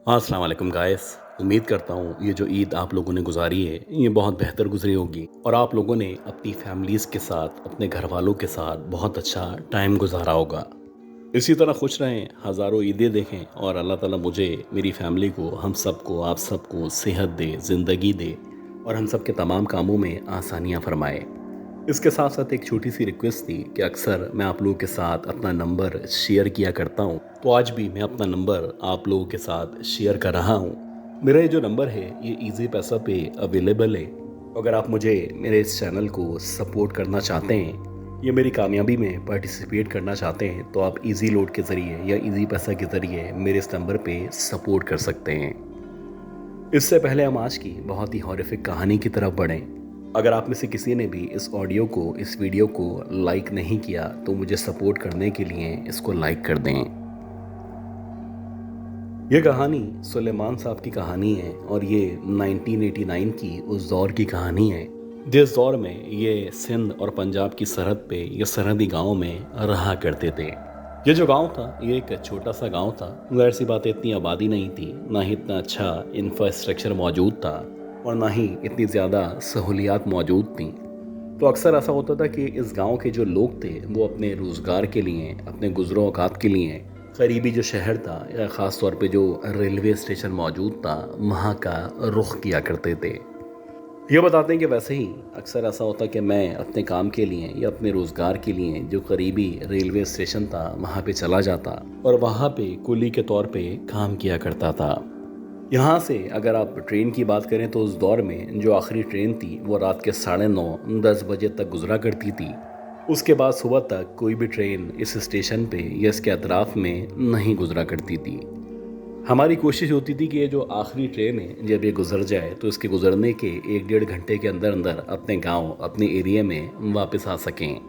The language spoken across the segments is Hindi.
अस्सलाम वालेकुम गाइस। उम्मीद करता हूँ ये जो ईद आप लोगों ने गुजारी है ये बहुत बेहतर गुजरी होगी और आप लोगों ने अपनी फैमिलीज़ के साथ अपने घर वालों के साथ बहुत अच्छा टाइम गुजारा होगा। इसी तरह खुश रहें, हज़ारों ईदें देखें और अल्लाह ताला मुझे, मेरी फैमिली को, हम सबको, आप सबको सेहत दे, ज़िंदगी दे और हम सब के तमाम कामों में आसानियाँ फरमाए। इसके साथ साथ एक छोटी सी रिक्वेस्ट थी कि अक्सर मैं आप लोगों के साथ अपना नंबर शेयर किया करता हूँ, तो आज भी मैं अपना नंबर आप लोगों के साथ शेयर कर रहा हूँ। मेरा ये जो नंबर है ये इजी पैसा पे अवेलेबल है। अगर आप मुझे, मेरे इस चैनल को सपोर्ट करना चाहते हैं, ये मेरी कामयाबी में पार्टिसिपेट करना चाहते हैं, तो आप इजी लोड के ज़रिए या इजी पैसा के ज़रिए मेरे इस नंबर पे सपोर्ट कर सकते हैं। इससे पहले हम आज की बहुत ही हॉरिफिक कहानी की तरफ बढ़ें। अगर आप में से किसी ने भी इस ऑडियो को, इस वीडियो को लाइक नहीं किया तो मुझे सपोर्ट करने के लिए इसको लाइक कर दें। यह कहानी सुलेमान साहब की कहानी है और ये 1989 की उस दौर की कहानी है जिस दौर में ये सिंध और पंजाब की सरहद पे, ये सरहदी गांव में रहा करते थे। ये जो गांव था ये एक छोटा सा गांव था। जाहिर सी बात है, इतनी आबादी नहीं थी, ना ही इतना अच्छा इंफ्रास्ट्रक्चर मौजूद था और ना ही इतनी ज़्यादा सहूलियात मौजूद थी। तो अक्सर ऐसा होता था कि इस गांव के जो लोग थे वो अपने रोज़गार के लिए, अपने गुज़रो औकात के लिए करीबी जो शहर था या ख़ास तौर पे जो रेलवे स्टेशन मौजूद था वहाँ का रुख किया करते थे। ये बताते हैं कि वैसे ही अक्सर ऐसा होता कि मैं अपने काम के लिए या अपने रोज़गार के लिए जो करीबी रेलवे स्टेशन था वहाँ पे चला जाता और वहाँ पे कुली के तौर पे काम किया करता था। यहाँ से अगर आप ट्रेन की बात करें तो उस दौर में जो आखिरी ट्रेन थी वो रात के 9:30-10 बजे तक गुजरा करती थी। उसके बाद सुबह तक कोई भी ट्रेन इस स्टेशन पे या इसके अतराफ में नहीं गुजरा करती थी। हमारी कोशिश होती थी कि ये जो आखिरी ट्रेन है जब ये गुजर जाए तो इसके गुजरने के 1-1.5 घंटे के अंदर अंदर अपने गांव, अपने एरिया में वापस आ सकें।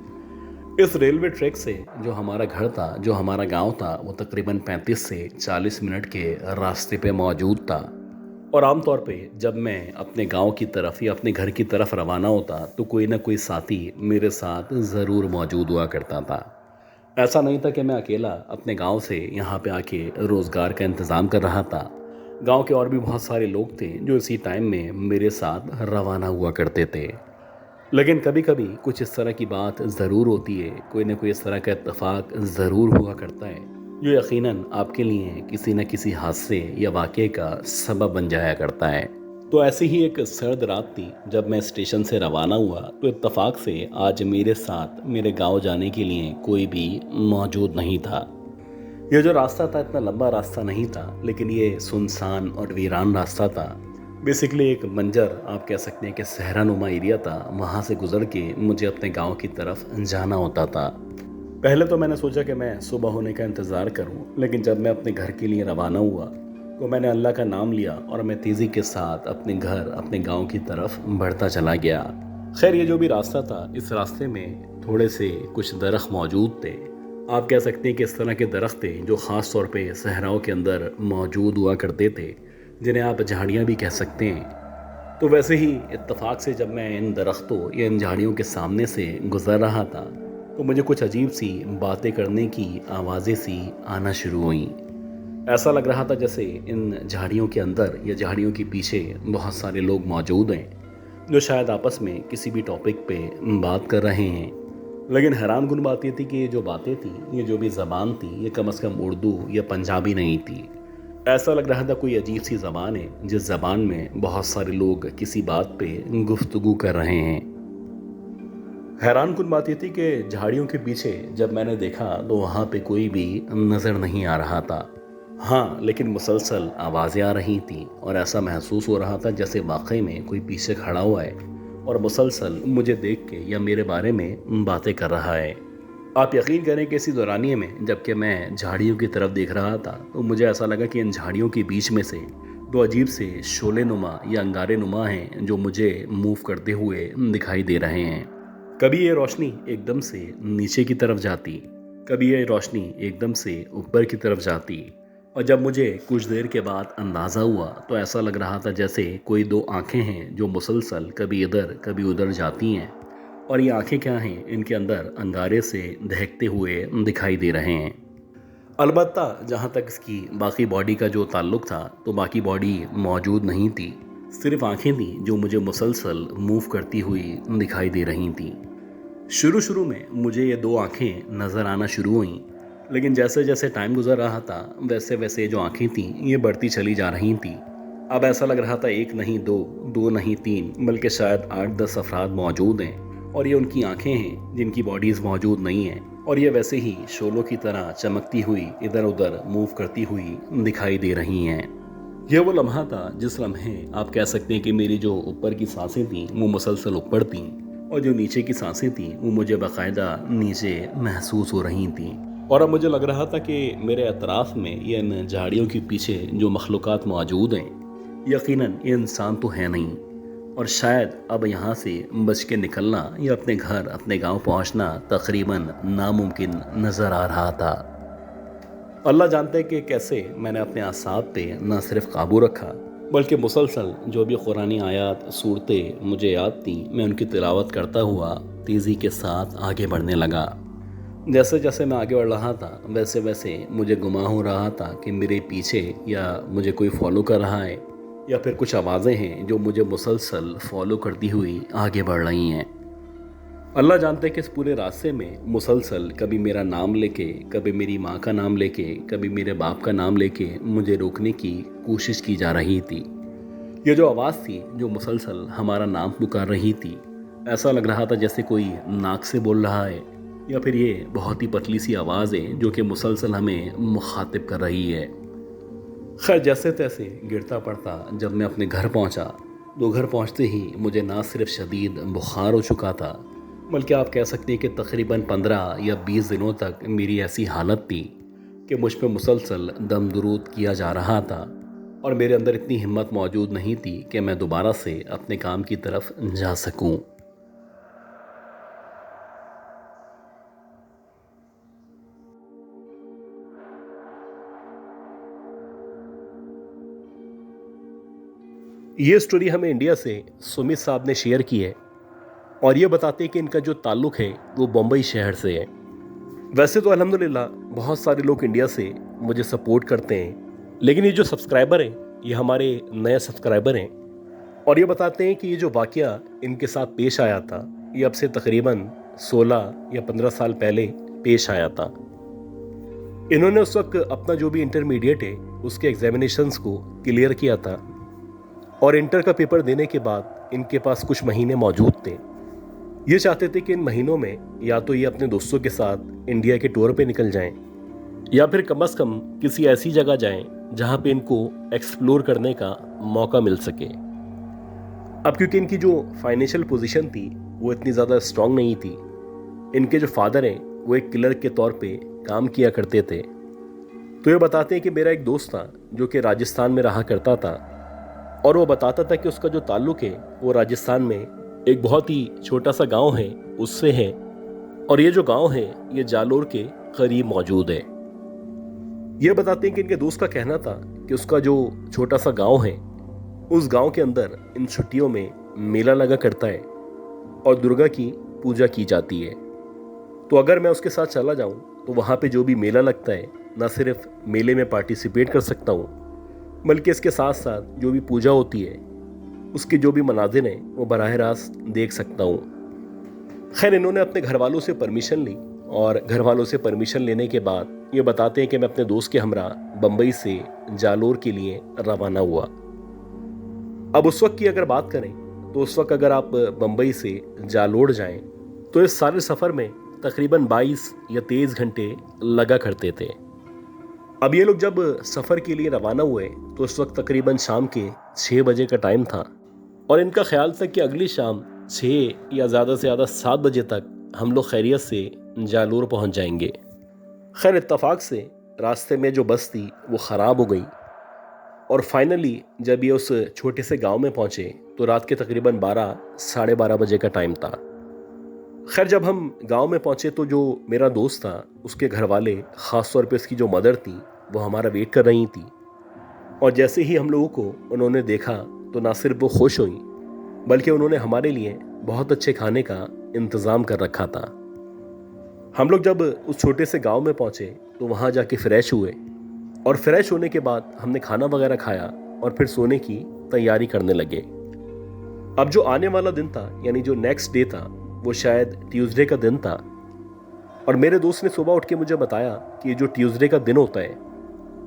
इस रेलवे ट्रैक से जो हमारा घर था, जो हमारा गांव था, वो तकरीबन 35 से 40 मिनट के रास्ते पे मौजूद था। और आमतौर पे जब मैं अपने गांव की तरफ या अपने घर की तरफ रवाना होता तो कोई ना कोई साथी मेरे साथ ज़रूर मौजूद हुआ करता था। ऐसा नहीं था कि मैं अकेला अपने गांव से यहाँ पे आके रोज़गार का इंतज़ाम कर रहा था। गांव के और भी बहुत सारे लोग थे जो इसी टाइम में मेरे साथ रवाना हुआ करते थे। लेकिन कभी कभी कुछ इस तरह की बात ज़रूर होती है, कोई ना कोई इस तरह का इत्तेफाक ज़रूर हुआ करता है जो यकीनन आपके लिए किसी न किसी हादसे या वाक़े का सबब बन जाया करता है। तो ऐसी ही एक सर्द रात थी जब मैं स्टेशन से रवाना हुआ तो इत्तेफाक से आज मेरे साथ मेरे गांव जाने के लिए कोई भी मौजूद नहीं था। ये जो रास्ता था इतना लंबा रास्ता नहीं था, लेकिन ये सुनसान और वीरान रास्ता था। बेसिकली एक मंजर आप कह सकते हैं कि सहरा नुमा एरिया था। वहाँ से गुजर के मुझे अपने गांव की तरफ जाना होता था। पहले तो मैंने सोचा कि मैं सुबह होने का इंतज़ार करूं, लेकिन जब मैं अपने घर के लिए रवाना हुआ तो मैंने अल्लाह का नाम लिया और मैं तेज़ी के साथ अपने घर, अपने गांव की तरफ बढ़ता चला गया। खैर, ये जो भी रास्ता था, इस रास्ते में थोड़े से कुछ दरख्त मौजूद थे। आप कह सकते हैं कि इस तरह के दरख्त थे जो ख़ास तौर पे सहराओं के अंदर मौजूद हुआ करते थे, जिन्हें आप झाड़ियाँ भी कह सकते हैं। तो वैसे ही इत्तेफाक से जब मैं इन दरख्तों या इन झाड़ियों के सामने से गुजर रहा था तो मुझे कुछ अजीब सी बातें करने की आवाज़ें सी आना शुरू हुईं। ऐसा लग रहा था जैसे इन झाड़ियों के अंदर या झाड़ियों के पीछे बहुत सारे लोग मौजूद हैं जो शायद आपस में किसी भी टॉपिक पे बात कर रहे हैं। लेकिन हैरानकुन बात ये थी कि ये जो बातें थी, ये जो भी ज़बान थी, ये कम से कम उर्दू या पंजाबी नहीं थी। ऐसा लग रहा था कोई अजीब सी ज़बान है जिस ज़बान में बहुत सारे लोग किसी बात पे गुफ्तगू कर रहे हैं। हैरानकुन बात ये थी कि झाड़ियों के पीछे जब मैंने देखा तो वहाँ पे कोई भी नज़र नहीं आ रहा था। हाँ, लेकिन मुसलसल आवाज़ें आ रही थीं और ऐसा महसूस हो रहा था जैसे वाकई में कोई पीछे खड़ा हुआ है और मुसलसल मुझे देख के या मेरे बारे में बातें कर रहा है। आप यकीन करें कि इसी दौरानिए में जबकि मैं झाड़ियों की तरफ देख रहा था तो मुझे ऐसा लगा कि इन झाड़ियों के बीच में से दो अजीब से शोले नुमा या अंगारे नुमा हैं जो मुझे मूव करते हुए दिखाई दे रहे हैं। कभी ये रोशनी एकदम से नीचे की तरफ जाती, कभी ये रोशनी एकदम से ऊपर की तरफ जाती, और जब मुझे कुछ देर के बाद अंदाज़ा हुआ तो ऐसा लग रहा था जैसे कोई दो आंखें हैं जो मुसलसल कभी इधर कभी उधर जाती हैं। और ये आंखें क्या हैं, इनके अंदर अंगारे से दहकते हुए दिखाई दे रहे हैं। अलबत्ता जहाँ तक इसकी बाकी बॉडी का जो ताल्लुक था तो बाकी बॉडी मौजूद नहीं थी, सिर्फ आंखें थी जो मुझे मुसलसल मूव करती हुई दिखाई दे रही थीं। शुरू शुरू में मुझे ये दो आंखें नज़र आना शुरू हुईं, लेकिन जैसे जैसे टाइम गुजर रहा था वैसे वैसे जो आंखें थीं ये बढ़ती चली जा रही थीं। अब ऐसा लग रहा था एक नहीं दो, दो नहीं तीन, बल्कि शायद 8-10 अफराद मौजूद हैं और ये उनकी आंखें हैं जिनकी बॉडीज़ मौजूद नहीं हैं, और ये वैसे ही शोलों की तरह चमकती हुई इधर उधर मूव करती हुई दिखाई दे रही हैं। यह वो लम्हा था जिस लम्हे आप कह सकते हैं कि मेरी जो ऊपर की सांसें थीं वो मुसलसल ऊपर थीं और जो नीचे की सांसें थीं वो मुझे बाकायदा नीचे महसूस हो रही थीं। और अब मुझे लग रहा था कि मेरे अतराफ़ में ये इन झाड़ियों के पीछे जो मखलूक़ात मौजूद हैं यकीनन ये इंसान तो है नहीं, और शायद अब यहाँ से बच के निकलना या अपने घर अपने गांव पहुँचना तकरीबन नामुमकिन नज़र आ रहा था। अल्लाह जानते कि कैसे मैंने अपने आसाब पे न सिर्फ काबू रखा बल्कि मुसलसल जो भी कुरानी आयात सूरतें मुझे याद थीं मैं उनकी तिलावत करता हुआ तेज़ी के साथ आगे बढ़ने लगा। जैसे जैसे मैं आगे बढ़ रहा था वैसे वैसे मुझे गुमा हो रहा था कि मेरे पीछे या मुझे कोई फॉलो कर रहा है या फिर कुछ आवाज़ें हैं जो मुझे मुसलसल फॉलो करती हुई आगे बढ़ रही हैं। अल्लाह जानते कि इस पूरे रास्ते में मुसलसल कभी मेरा नाम लेके, कभी मेरी माँ का नाम लेके, कभी मेरे बाप का नाम लेके मुझे रोकने की कोशिश की जा रही थी। ये जो आवाज़ थी जो मुसलसल हमारा नाम पुकार रही थी, ऐसा लग रहा था जैसे कोई नाक से बोल रहा है या फिर ये बहुत ही पतली सी आवाज़ है जो कि मुसलसल हमें मुखातिब कर रही है। खैर जैसे तैसे गिरता पड़ता जब मैं अपने घर पहुंचा तो घर पहुंचते ही मुझे ना सिर्फ शदीद बुखार हो चुका था बल्कि आप कह सकते हैं कि तकरीबन 15 या 20 दिनों तक मेरी ऐसी हालत थी कि मुझ पर मुसलसल दम दुरूद किया जा रहा था और मेरे अंदर इतनी हिम्मत मौजूद नहीं थी कि मैं दोबारा से अपने काम की तरफ जा सकूं। ये स्टोरी हमें इंडिया से सुमित साहब ने शेयर की है और ये बताते हैं कि इनका जो ताल्लुक़ है वो बम्बई शहर से है। वैसे तो अल्हम्दुलिल्लाह बहुत सारे लोग इंडिया से मुझे सपोर्ट करते हैं, लेकिन ये जो सब्सक्राइबर हैं ये हमारे नए सब्सक्राइबर हैं और ये बताते हैं कि ये जो वाक़या इनके साथ पेश आया था ये अब से तकरीबन 16 या 15 साल पहले पेश आया था। इन्होंने उस वक्त अपना जो भी इंटरमीडिएट है उसके एग्जामिनेशंस को क्लियर किया था और इंटर का पेपर देने के बाद इनके पास कुछ महीने मौजूद थे। ये चाहते थे कि इन महीनों में या तो ये अपने दोस्तों के साथ इंडिया के टूर पे निकल जाएं या फिर कम से कम किसी ऐसी जगह जाएं जहां पे इनको एक्सप्लोर करने का मौका मिल सके। अब क्योंकि इनकी जो फाइनेंशियल पोजीशन थी वो इतनी ज़्यादा स्ट्रांग नहीं थी, इनके जो फादर हैं वो एक क्लर्क के तौर पे काम किया करते थे। तो ये बताते हैं कि मेरा एक दोस्त था जो कि राजस्थान में रहा करता था और वो बताता था कि उसका जो ताल्लुक़ है वो राजस्थान में एक बहुत ही छोटा सा गांव है उससे है और ये जो गांव है ये जालोर के करीब मौजूद है। ये बताते हैं कि इनके दोस्त का कहना था कि उसका जो छोटा सा गांव है उस गांव के अंदर इन छुट्टियों में मेला लगा करता है और दुर्गा की पूजा की जाती है। तो अगर मैं उसके साथ चला जाऊं तो वहाँ पे जो भी मेला लगता है न सिर्फ मेले में पार्टिसिपेट कर सकता हूँ बल्कि इसके साथ साथ जो भी पूजा होती है उसके जो भी मनाजिर हैं वो बराह रास्त देख सकता हूँ। खैर इन्होंने अपने घर वालों से परमिशन ली और घर वालों से परमिशन लेने के बाद ये बताते हैं कि मैं अपने दोस्त के हमरा बम्बई से जालोर के लिए रवाना हुआ। अब उस वक्त की अगर बात करें तो उस वक्त अगर आप बम्बई से जालोर जाएं तो इस सारे सफ़र में तकरीबन 22 या 23 घंटे लगा करते थे। अब ये लोग जब सफ़र के लिए रवाना हुए तो उस वक्त तकरीबन शाम के 6 बजे का टाइम था और इनका ख्याल था कि अगली शाम 6 या ज़्यादा से ज़्यादा 7 बजे तक हम लोग खैरियत से जालोर पहुंच जाएंगे। खैर इत्तफाक से रास्ते में जो बस थी वो ख़राब हो गई और फाइनली जब ये उस छोटे से गांव में पहुंचे तो रात के तकरीबन 12 साढ़े 12 बजे का टाइम था। खैर जब हम गांव में पहुंचे तो जो मेरा दोस्त था उसके घर वाले, ख़ास तौर पे उसकी जो मदर थी वो हमारा वेट कर रही थी और जैसे ही हम लोगों को उन्होंने देखा तो ना सिर्फ वो खुश हुई बल्कि उन्होंने हमारे लिए बहुत अच्छे खाने का इंतज़ाम कर रखा था। हम लोग जब उस छोटे से गांव में पहुंचे तो वहां जाके फ्रेश हुए और फ्रेश होने के बाद हमने खाना वगैरह खाया और फिर सोने की तैयारी करने लगे। अब जो आने वाला दिन था यानी जो नेक्स्ट डे था वो शायद ट्यूसडे का दिन था और मेरे दोस्त ने सुबह उठ के मुझे बताया कि जो ट्यूसडे का दिन होता है,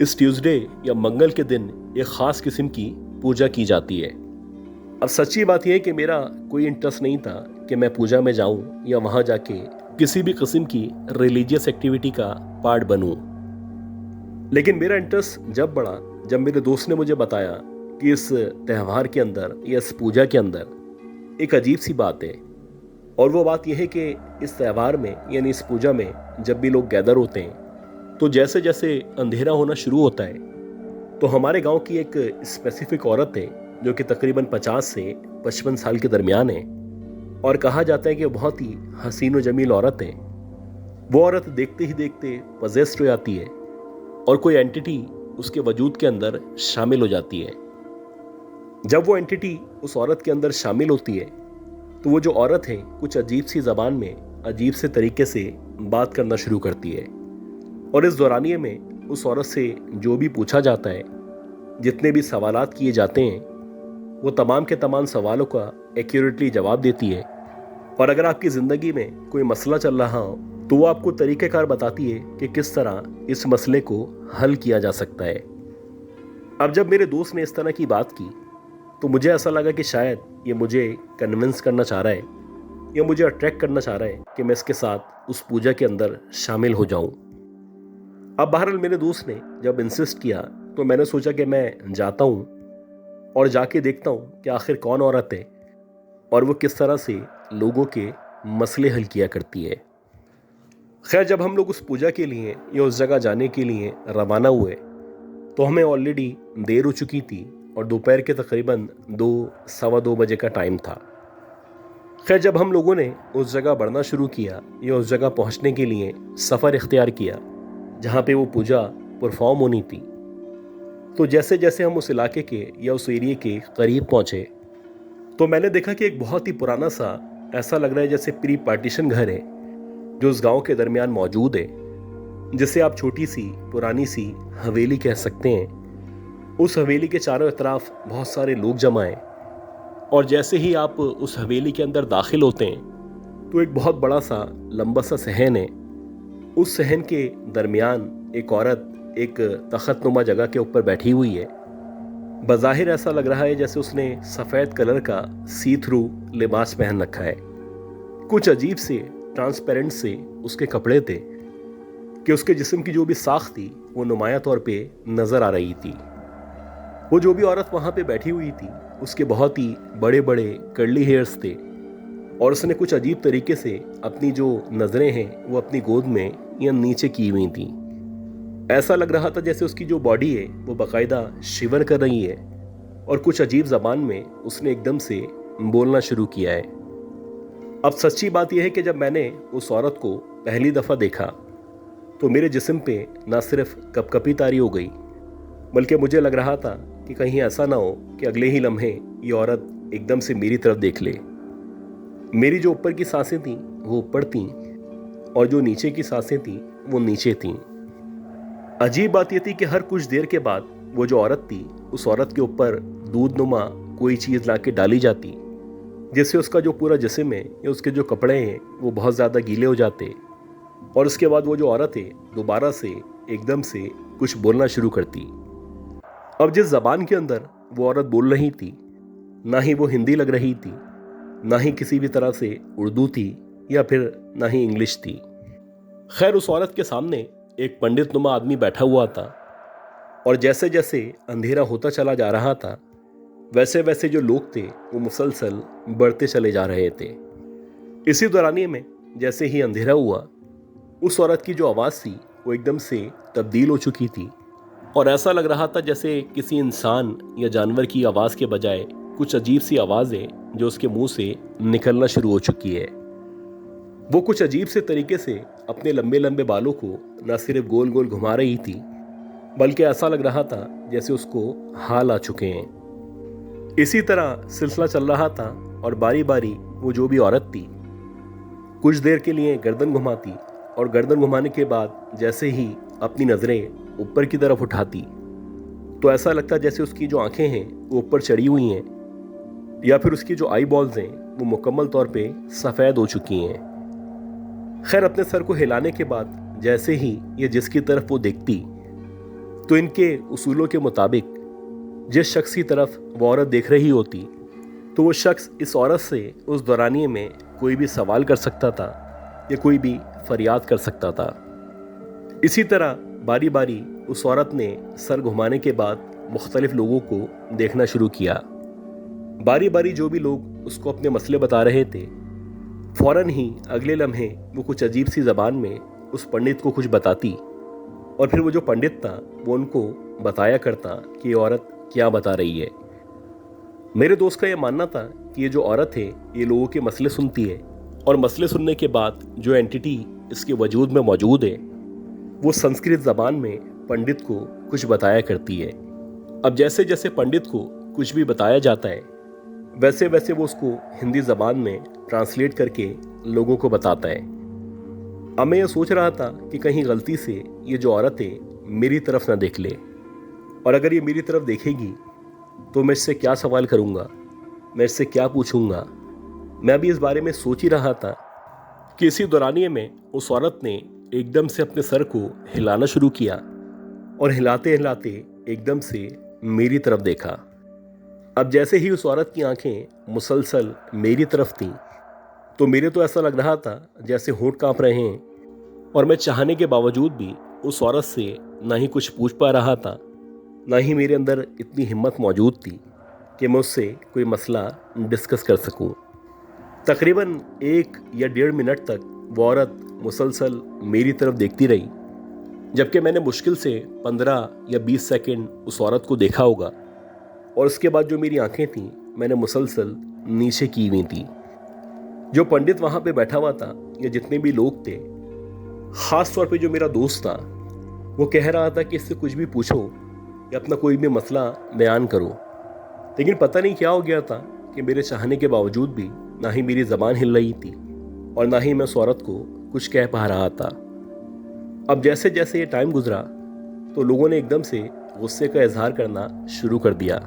इस ट्यूसडे या मंगल के दिन एक ख़ास किस्म की पूजा की जाती है। अब सच्ची बात यह है कि मेरा कोई इंटरेस्ट नहीं था कि मैं पूजा में जाऊं या वहां जाके किसी भी किस्म की रिलीजियस एक्टिविटी का पार्ट बनूं। लेकिन मेरा इंटरेस्ट जब बढ़ा जब मेरे दोस्त ने मुझे बताया कि इस त्यौहार के अंदर या इस पूजा के अंदर एक अजीब सी बात है। और वो बात यह है कि इस त्यौहार में यानी इस पूजा में जब भी लोग गैदर होते हैं तो जैसे जैसे अंधेरा होना शुरू होता है तो हमारे गांव की एक स्पेसिफिक औरत है जो कि तकरीबन 50 से 55 साल के दरमियान है और कहा जाता है कि बहुत ही हसीन व जमील औरत है। वो औरत देखते ही देखते पजेस्ड हो जाती है और कोई एंटिटी उसके वजूद के अंदर शामिल हो जाती है। जब वो एंटिटी उस औरत के अंदर शामिल होती है तो वो जो औरत है कुछ अजीब सी ज़बान में अजीब से तरीके से बात करना शुरू करती है और इस दौरानिए में उस औरत से जो भी पूछा जाता है, जितने भी सवालात किए जाते हैं, वो तमाम के तमाम सवालों का एक्यूरेटली जवाब देती है। और अगर आपकी ज़िंदगी में कोई मसला चल रहा हो तो वो आपको तरीक़ेकार बताती है कि किस तरह इस मसले को हल किया जा सकता है। अब जब मेरे दोस्त ने इस तरह की बात की तो मुझे ऐसा लगा कि शायद ये मुझे कन्विंस करना चाह रहा है या मुझे अट्रैक्ट करना चाह रहा है कि मैं इसके साथ उस पूजा के अंदर शामिल हो जाऊं। अब बहरहाल मेरे दोस्त ने जब इंसिस्ट किया तो मैंने सोचा कि मैं जाता हूं और जाके देखता हूं कि आखिर कौन औरत है और वो किस तरह से लोगों के मसले हल किया करती है। खैर, जब हम लोग उस पूजा के लिए या उस जगह जाने के लिए रवाना हुए तो हमें ऑलरेडी देर हो चुकी थी और दोपहर के तकरीबन 2-2:15 बजे का टाइम था। खैर, जब हम लोगों ने उस जगह बढ़ना शुरू किया या उस जगह पहुंचने के लिए सफ़र इख्तियार किया जहां पे वो पूजा परफॉर्म होनी थी, तो जैसे जैसे हम उस इलाके के या उस एरिए के करीब पहुंचे तो मैंने देखा कि एक बहुत ही पुराना सा, ऐसा लग रहा है जैसे प्री पार्टीशन घर है जो उस गांव के दरमियान मौजूद है, जिसे आप छोटी सी पुरानी सी हवेली कह सकते हैं। उस हवेली के चारों तरफ बहुत सारे लोग जमा हैं और जैसे ही आप उस हवेली के अंदर दाखिल होते हैं तो एक बहुत बड़ा सा लंबा सा सहन है। उस सहन के दरमियान एक औरत एक तख्तनुमा जगह के ऊपर बैठी हुई है। बज़ाहिर ऐसा लग रहा है जैसे उसने सफ़ेद कलर का सी थ्रू लिबास पहन रखा है। कुछ अजीब से ट्रांसपेरेंट से उसके कपड़े थे कि उसके जिस्म की जो भी साख थी वो नुमाया तौर पे नज़र आ रही थी। वो जो भी औरत वहाँ पे बैठी हुई थी उसके बहुत ही बड़े बड़े कर्ली हेयर्स थे और उसने कुछ अजीब तरीके से अपनी जो नज़रें हैं वो अपनी गोद में या नीचे की हुई थी। ऐसा लग रहा था जैसे उसकी जो बॉडी है वो बाकायदा शिवर कर रही है और कुछ अजीब ज़बान में उसने एकदम से बोलना शुरू किया है। अब सच्ची बात यह है कि जब मैंने उस औरत को पहली दफ़ा देखा तो मेरे जिस्म पे ना सिर्फ कपकपी तारी हो गई बल्कि मुझे लग रहा था कि कहीं ऐसा ना हो कि अगले ही लम्हे ये औरत एकदम से मेरी तरफ देख ले। मेरी जो ऊपर की सांसें थीं वो ऊपर थीं और जो नीचे की सांसें थीं वो नीचे थीं। अजीब बात यह थी कि हर कुछ देर के बाद वो जो औरत थी उस औरत के ऊपर दूध नुमा कोई चीज़ ला के डाली जाती जिससे उसका जो पूरा जिस्म है या उसके जो कपड़े हैं वो बहुत ज़्यादा गीले हो जाते और उसके बाद वो जो औरत है दोबारा से एकदम से कुछ बोलना शुरू करती। अब जिस ज़बान के अंदर वो औरत बोल रही थी ना ही वो हिंदी लग रही थी, ना ही किसी भी तरह से उर्दू थी या फिर ना ही इंग्लिश थी। खैर, उस औरत के सामने एक पंडित नुमा आदमी बैठा हुआ था और जैसे जैसे अंधेरा होता चला जा रहा था वैसे वैसे जो लोग थे वो मुसलसल बढ़ते चले जा रहे थे। इसी दौरानिए में जैसे ही अंधेरा हुआ उस औरत की जो आवाज़ थी वो एकदम से तब्दील हो चुकी थी और ऐसा लग रहा था जैसे किसी इंसान या जानवर की आवाज़ के बजाय कुछ अजीब सी आवाज़ें जो उसके मुंह से निकलना शुरू हो चुकी है। वो कुछ अजीब से तरीके से अपने लंबे लंबे बालों को न सिर्फ गोल गोल घुमा रही थी बल्कि ऐसा लग रहा था जैसे उसको हाल आ चुके हैं। इसी तरह सिलसिला चल रहा था और बारी बारी वो जो भी औरत थी कुछ देर के लिए गर्दन घुमाती और गर्दन घुमाने के बाद जैसे ही अपनी नज़रें ऊपर की तरफ उठाती तो ऐसा लगता जैसे उसकी जो आंखें हैं वो ऊपर चढ़ी हुई हैं, या फिर उसकी जो आई बॉल्स हैं वो मुकम्मल तौर पे सफ़ेद हो चुकी हैं। खैर, अपने सर को हिलाने के बाद जैसे ही ये जिसकी तरफ वो देखती तो इनके उसूलों के मुताबिक जिस शख्स की तरफ वो औरत देख रही होती तो वो शख्स इस औरत से उस दौरानिए में कोई भी सवाल कर सकता था या कोई भी फरियाद कर सकता था। इसी तरह बारी बारी उस औरत ने सर घुमाने के बाद मुख्तलिफ लोगों को देखना शुरू किया। बारी बारी जो भी लोग उसको अपने मसले बता रहे थे, फौरन ही अगले लम्हे वो कुछ अजीब सी ज़बान में उस पंडित को कुछ बताती और फिर वो जो पंडित था वो उनको बताया करता कि ये औरत क्या बता रही है। मेरे दोस्त का ये मानना था कि ये जो औरत है ये लोगों के मसले सुनती है और मसले सुनने के बाद जो एंटिटी इसके वजूद में मौजूद है वो संस्कृत ज़बान में पंडित को कुछ बताया करती है। अब जैसे जैसे पंडित को कुछ भी बताया जाता है वैसे वैसे वो उसको हिंदी ज़बान में ट्रांसलेट करके लोगों को बताता है। अब मैं ये सोच रहा था कि कहीं गलती से ये जो औरत है मेरी तरफ ना देख ले, और अगर ये मेरी तरफ देखेगी तो मैं इससे क्या सवाल करूँगा, मैं इससे क्या पूछूँगा। मैं अभी इस बारे में सोच ही रहा था कि इसी दौरानिए में उस औरत ने एकदम से अपने सर को हिलाना शुरू किया और हिलाते हिलाते एकदम से मेरी तरफ देखा। अब जैसे ही उस औरत की आंखें मुसलसल मेरी तरफ थीं तो मेरे तो ऐसा लग रहा था जैसे होंठ कांप रहे हैं, और मैं चाहने के बावजूद भी उस औरत से ना ही कुछ पूछ पा रहा था, ना ही मेरे अंदर इतनी हिम्मत मौजूद थी कि मैं उससे कोई मसला डिस्कस कर सकूं। तकरीबन 1 या 1.5 मिनट तक वो औरत मुसलसल मेरी तरफ देखती रही, जबकि मैंने मुश्किल से 15 या 20 सेकंड उस औरत को देखा होगा, और उसके बाद जो मेरी आंखें थीं मैंने मुसलसल नीचे की हुई थी। जो पंडित वहाँ पे बैठा हुआ था या जितने भी लोग थे, ख़ास तौर पे जो मेरा दोस्त था, वो कह रहा था कि इससे कुछ भी पूछो या अपना कोई भी मसला बयान करो, लेकिन पता नहीं क्या हो गया था कि मेरे चाहने के बावजूद भी ना ही मेरी ज़बान हिल रही थी और ना ही मैं उस औरत को कुछ कह पा रहा था। अब जैसे जैसे ये टाइम गुजरा तो लोगों ने एकदम से गुस्से का इजहार करना शुरू कर दिया।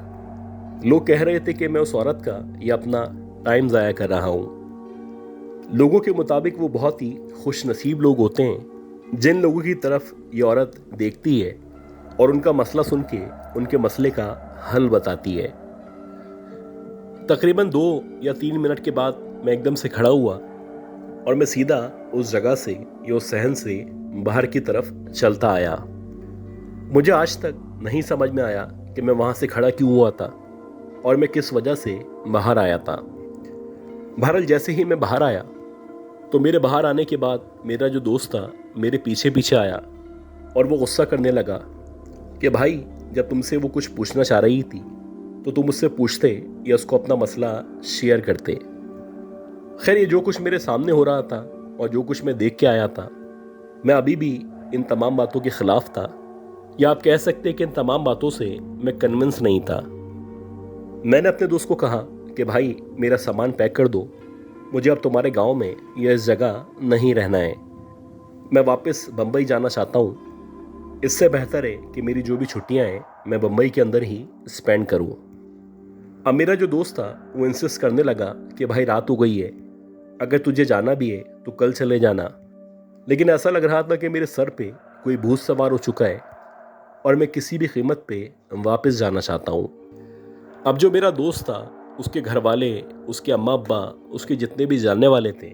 लोग कह रहे थे कि मैं उस औरत का या अपना टाइम ज़ाया कर रहा हूँ। लोगों के मुताबिक वो बहुत ही खुश नसीब लोग होते हैं जिन लोगों की तरफ ये औरत देखती है और उनका मसला सुन के उनके मसले का हल बताती है। तकरीबन 2 या 3 मिनट के बाद मैं एकदम से खड़ा हुआ और मैं सीधा उस जगह से या उस सहन से बाहर की तरफ चलता आया। मुझे आज तक नहीं समझ में आया कि मैं वहाँ से खड़ा क्यों हुआ था और मैं किस वजह से बाहर आया था। बहरहाल जैसे ही मैं बाहर आया तो मेरे बाहर आने के बाद मेरा जो दोस्त था मेरे पीछे पीछे आया और वो गुस्सा करने लगा कि भाई, जब तुमसे वो कुछ पूछना चाह रही थी तो तुम उससे पूछते या उसको अपना मसला शेयर करते। खैर, ये जो कुछ मेरे सामने हो रहा था और जो कुछ मैं देख के आया था, मैं अभी भी इन तमाम बातों के ख़िलाफ़ था, या आप कह सकते हैं कि इन तमाम बातों से मैं कन्विंस नहीं था। मैंने अपने दोस्त को कहा कि भाई, मेरा सामान पैक कर दो, मुझे अब तुम्हारे गांव में या इस जगह नहीं रहना है। मैं वापस बम्बई जाना चाहता हूँ। इससे बेहतर है कि मेरी जो भी छुट्टियाँ हैं मैं बम्बई के अंदर ही स्पेंड करूँ। अब मेरा जो दोस्त था वो इंसिस्ट करने लगा कि भाई, रात हो गई है, अगर तुझे जाना भी है तो कल चले जाना। लेकिन ऐसा लग रहा था कि मेरे सर पे कोई भूत सवार हो चुका है और मैं किसी भी कीमत पे वापस जाना चाहता हूँ। अब जो मेरा दोस्त था, उसके घर वाले, उसके अम्मा अब्बा, उसके जितने भी जानने वाले थे,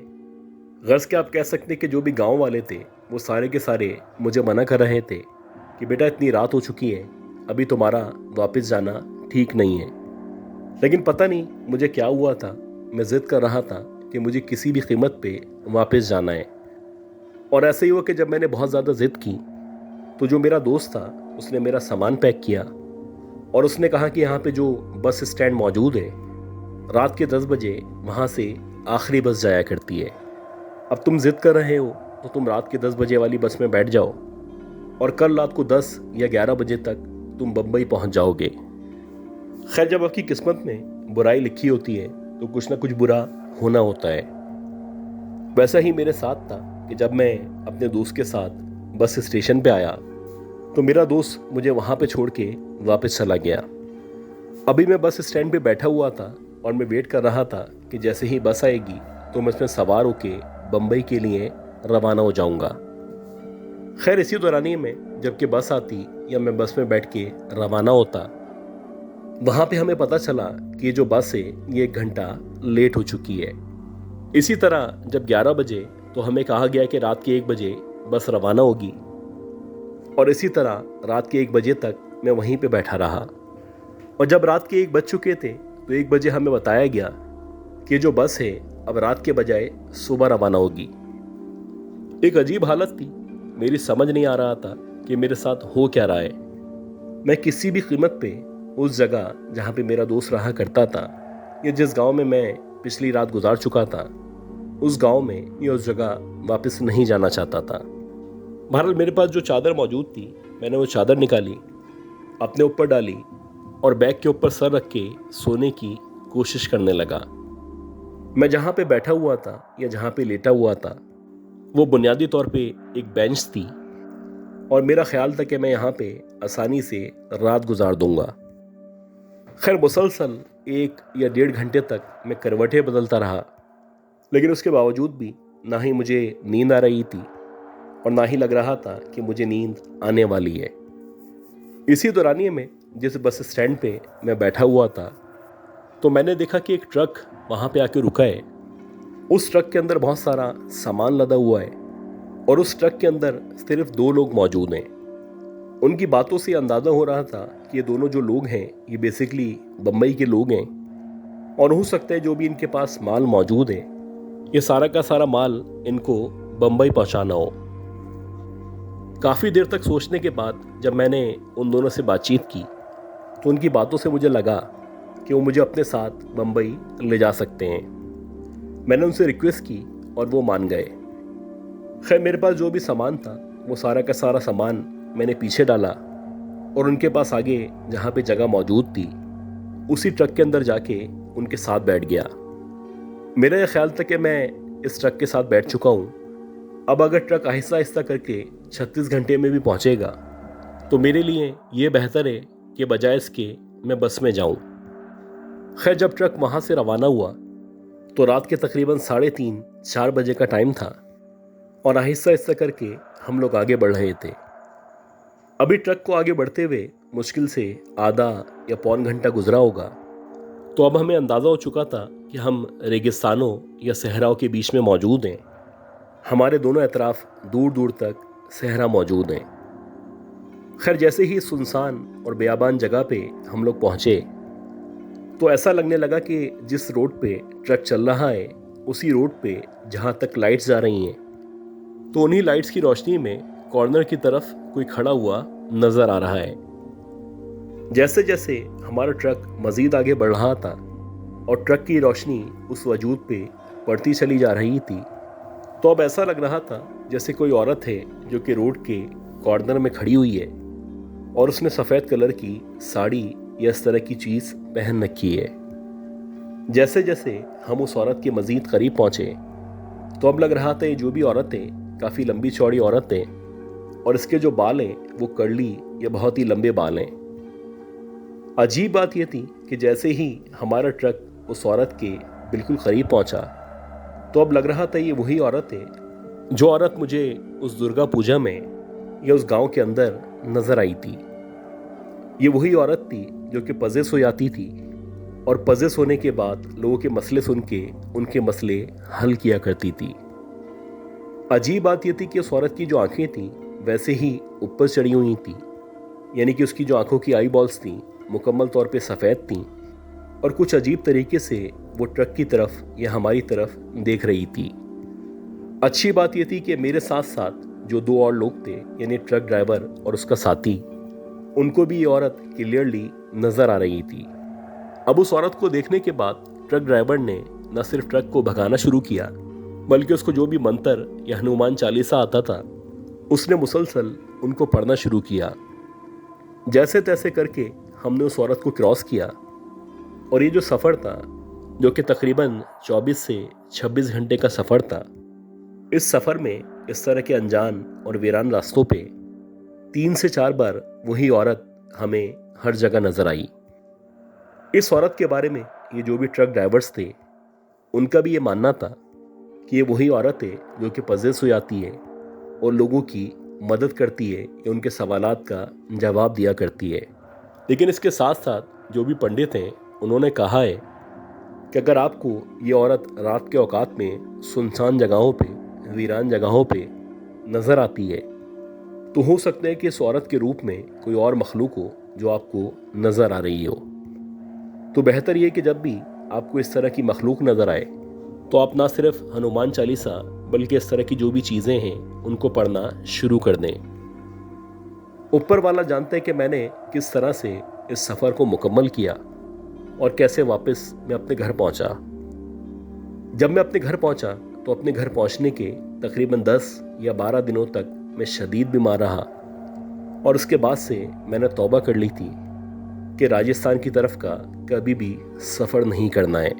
गर्ज के आप कह सकते हैं कि जो भी गांव वाले थे, वो सारे के सारे मुझे मना कर रहे थे कि बेटा, इतनी रात हो चुकी है, अभी तुम्हारा वापस जाना ठीक नहीं है। लेकिन पता नहीं मुझे क्या हुआ था, मैं ज़िद कर रहा था कि मुझे किसी भी कीमत पे वापस जाना है। और ऐसे ही हुआ कि जब मैंने बहुत ज़्यादा ज़िद की तो जो मेरा दोस्त था उसने मेरा सामान पैक किया और उसने कहा कि यहाँ पे जो बस स्टैंड मौजूद है, रात के 10 बजे वहाँ से आखिरी बस जाया करती है। अब तुम ज़िद कर रहे हो तो तुम रात के 10 बजे वाली बस में बैठ जाओ और कल रात को 10 या 11 बजे तक तुम बम्बई पहुँच जाओगे। खैर, जब आपकी किस्मत में बुराई लिखी होती है तो कुछ ना कुछ बुरा होना होता है। वैसा ही मेरे साथ था कि जब मैं अपने दोस्त के साथ बस स्टेशन पे आया तो मेरा दोस्त मुझे वहाँ पे छोड़ के वापस चला गया। अभी मैं बस स्टैंड पे बैठा हुआ था और मैं वेट कर रहा था कि जैसे ही बस आएगी तो मैं उसमें सवार होके बम्बई के लिए रवाना हो जाऊंगा। खैर इसी दौरानिए में जबकि बस आती या मैं बस में बैठ के रवाना होता, वहाँ पे हमें पता चला कि ये जो बस है ये 1 घंटा लेट हो चुकी है। इसी तरह जब 11 बजे तो हमें कहा गया कि रात के 1 बजे बस रवाना होगी और इसी तरह रात के 1 बजे तक मैं वहीं पे बैठा रहा। और जब रात के 1 बज चुके थे तो 1 बजे हमें बताया गया कि जो बस है अब रात के बजाय सुबह रवाना होगी। एक अजीब हालत थी, मेरी समझ नहीं आ रहा था कि मेरे साथ हो क्या रहा है। मैं किसी भी कीमत पे उस जगह जहाँ पे मेरा दोस्त रहा करता था या जिस गांव में मैं पिछली रात गुजार चुका था उस गांव में या उस जगह वापस नहीं जाना चाहता था। बहरहाल मेरे पास जो चादर मौजूद थी मैंने वो चादर निकाली, अपने ऊपर डाली और बैग के ऊपर सर रख के सोने की कोशिश करने लगा। मैं जहाँ पे बैठा हुआ था या जहाँ पे लेटा हुआ था वो बुनियादी तौर पे एक बेंच थी और मेरा ख्याल था कि मैं यहाँ पे आसानी से रात गुजार दूंगा। खैर मुसलसल 1 या 1.5 घंटे तक मैं करवटें बदलता रहा, लेकिन उसके बावजूद भी ना ही मुझे नींद आ रही थी और ना ही लग रहा था कि मुझे नींद आने वाली है। इसी दौरानिए में जिस बस स्टैंड पे मैं बैठा हुआ था तो मैंने देखा कि एक ट्रक वहाँ पे आके रुका है। उस ट्रक के अंदर बहुत सारा सामान लदा हुआ है और उस ट्रक के अंदर सिर्फ 2 लोग मौजूद हैं। उनकी बातों से अंदाज़ा हो रहा था कि ये दोनों जो लोग हैं ये बेसिकली बम्बई के लोग हैं और हो सकता है जो भी इनके पास माल मौजूद है ये सारा का सारा माल इनको बम्बई पहुंचाना हो। काफ़ी देर तक सोचने के बाद जब मैंने उन दोनों से बातचीत की तो उनकी बातों से मुझे लगा कि वो मुझे अपने साथ बम्बई ले जा सकते हैं। मैंने उनसे रिक्वेस्ट की और वो मान गए। खैर मेरे पास जो भी सामान था वो सारा का सारा सामान मैंने पीछे डाला और उनके पास आगे जहाँ पे जगह मौजूद थी उसी ट्रक के अंदर जाके उनके साथ बैठ गया। मेरा यह ख्याल था कि मैं इस ट्रक के साथ बैठ चुका हूँ। अब अगर ट्रक आहिस्ता आहिस्ता करके 36 घंटे में भी पहुँचेगा तो मेरे लिए ये बेहतर है कि बजाय इसके मैं बस में जाऊँ। खैर जब ट्रक वहाँ से रवाना हुआ तो रात के तकरीबन 3:30-4 बजे का टाइम था और आहिस्ता आहिस्ता करके हम लोग आगे बढ़ रहे थे। अभी ट्रक को आगे बढ़ते हुए मुश्किल से आधा या पौन घंटा गुजरा होगा तो अब हमें अंदाज़ा हो चुका था कि हम रेगिस्तानों या सहराओं के बीच में मौजूद हैं। हमारे दोनों अतराफ दूर दूर तक सहरा मौजूद हैं। खैर जैसे ही सुनसान और बेयाबान जगह पे हम लोग पहुँचे तो ऐसा लगने लगा कि जिस रोड पे ट्रक चल रहा है उसी रोड पे जहाँ तक लाइट्स जा रही हैं तो उन्हीं लाइट्स की रोशनी में कॉर्नर की तरफ कोई खड़ा हुआ नज़र आ रहा है। जैसे जैसे हमारा ट्रक मज़ीद आगे बढ़ रहा था और ट्रक की रोशनी उस वजूद पे पड़ती चली जा रही थी तो अब ऐसा लग रहा था जैसे कोई औरत है जो कि रोड के कॉर्नर में खड़ी हुई है और उसने सफ़ेद कलर की साड़ी या इस तरह की चीज़ पहन रखी है। जैसे जैसे हम उस औरत के मज़ीद करीब पहुँचे तो अब लग रहा था ये जो भी औरत है काफ़ी लंबी चौड़ी औरत है और इसके जो बाल हैं वो कर्ली या बहुत ही लंबे बाल हैं। अजीब बात यह थी कि जैसे ही हमारा ट्रक उस औरत के बिल्कुल करीब पहुंचा तो अब लग रहा था ये वही औरत है जो औरत मुझे उस दुर्गा पूजा में या उस गांव के अंदर नज़र आई थी। ये वही औरत थी जो कि पजेस हो जाती थी और पजेस होने के बाद लोगों के मसले सुन के उनके मसले हल किया करती थी। अजीब बात यह थी कि उस औरत की जो आंखें थीं वैसे ही ऊपर चढ़ी हुई थी, यानी कि उसकी जो आंखों की आई बॉल्स थीं मुकम्मल तौर पे सफ़ेद थीं और कुछ अजीब तरीके से वो ट्रक की तरफ या हमारी तरफ देख रही थी। अच्छी बात यह थी कि मेरे साथ साथ जो 2 और लोग थे यानी ट्रक ड्राइवर और उसका साथी, उनको भी ये औरत क्लियरली नज़र आ रही थी। अब उस औरत को देखने के बाद ट्रक ड्राइवर ने न सिर्फ ट्रक को भगाना शुरू किया बल्कि उसको जो भी मंत्र या हनुमान चालीसा आता था उसने मुसलसल उनको पढ़ना शुरू किया। जैसे तैसे करके हमने उस औरत को क्रॉस किया और ये जो सफ़र था जो कि तकरीबन 24 से 26 घंटे का सफ़र था, इस सफ़र में इस तरह के अनजान और वीरान रास्तों पे 3 से 4 बार वही औरत हमें हर जगह नजर आई। इस औरत के बारे में ये जो भी ट्रक ड्राइवर्स थे, उनका भी ये मानना था कि ये वही औरत है जो कि पजेस हो जाती है और लोगों की मदद करती है या उनके सवालात का जवाब दिया करती है। लेकिन इसके साथ साथ जो भी पंडित हैं, उन्होंने कहा है कि अगर आपको ये औरत रात के औकात में सुनसान जगहों पे, वीरान जगहों पे नज़र आती है, तो हो सकता है कि इस औरत के रूप में कोई और मखलूक हो जो आपको नज़र आ रही हो। तो बेहतर ये कि जब भी आपको इस तरह की मखलूक नज़र आए तो आप ना सिर्फ हनुमान चालीसा बल्कि इस तरह की जो भी चीज़ें हैं उनको पढ़ना शुरू कर दें। ऊपर वाला जानते हैं कि मैंने किस तरह से इस सफ़र को मुकम्मल किया और कैसे वापस मैं अपने घर पहुंचा। जब मैं अपने घर पहुंचा तो अपने घर पहुंचने के तकरीबन 10 या 12 दिनों तक मैं शदीद बीमार रहा और उसके बाद से मैंने तौबा कर ली थी कि राजस्थान की तरफ का कभी भी सफ़र नहीं करना है।